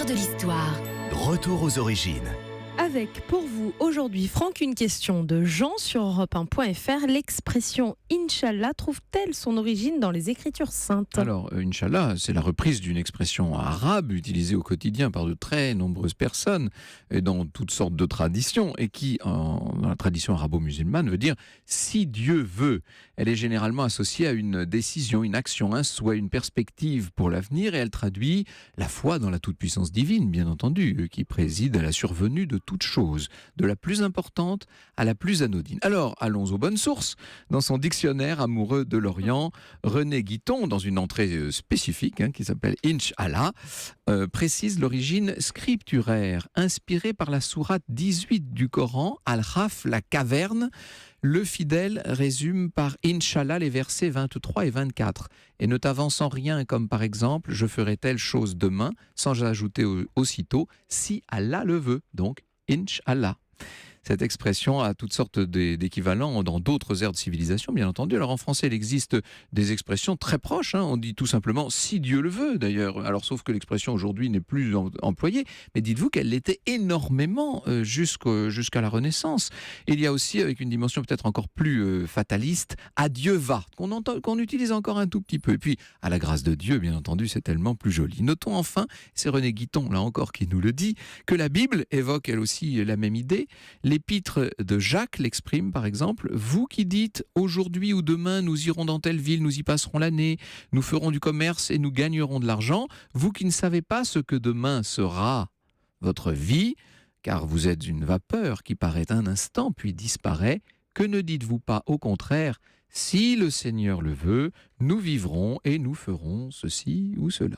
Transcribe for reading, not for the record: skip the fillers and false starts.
de l'histoire. Retour aux origines. Avec pour vous aujourd'hui, Franck, une question de Jean sur Europe1.fr. L'expression Inch'Allah trouve-t-elle son origine dans les Écritures saintes ? Alors, Inch'Allah, c'est la reprise d'une expression arabe utilisée au quotidien par de très nombreuses personnes et dans toutes sortes de traditions et qui, dans la tradition arabo-musulmane, veut dire « si Dieu veut ». Elle est généralement associée à une décision, une action, un souhait, une perspective pour l'avenir et elle traduit la foi dans la toute-puissance divine, bien entendu, qui préside à la survenue de toute chose, de la plus importante à la plus anodine. Alors, allons aux bonnes sources. Dans son dictionnaire amoureux de l'Orient, René Guiton, dans une entrée spécifique qui s'appelle Inch'Allah, précise l'origine scripturaire, inspirée par la sourate 18 du Coran, Al-Khaf, la caverne. Le fidèle résume par Inch'Allah les versets 23 et 24. Et ne t'avançant rien comme par exemple, je ferai telle chose demain, sans ajouter aussitôt, si Allah le veut. Donc, Inch'Allah. Cette expression a toutes sortes d'équivalents dans d'autres aires de civilisation, bien entendu. Alors en français, il existe des expressions très proches. On dit tout simplement « si Dieu le veut », d'ailleurs. Alors sauf que l'expression aujourd'hui n'est plus employée, mais dites-vous qu'elle l'était énormément jusqu'à la Renaissance. Il y a aussi, avec une dimension peut-être encore plus fataliste, « adieu va », qu'on utilise encore un tout petit peu. Et puis, à la grâce de Dieu, bien entendu, c'est tellement plus joli. Notons enfin, c'est René Guiton, là encore, qui nous le dit, que la Bible évoque elle aussi la même idée. L'épître de Jacques l'exprime par exemple « Vous qui dites « Aujourd'hui ou demain, nous irons dans telle ville, nous y passerons l'année, nous ferons du commerce et nous gagnerons de l'argent. Vous qui ne savez pas ce que demain sera votre vie, car vous êtes une vapeur qui paraît un instant puis disparaît. Que ne dites-vous pas au contraire ? Si le Seigneur le veut, nous vivrons et nous ferons ceci ou cela. »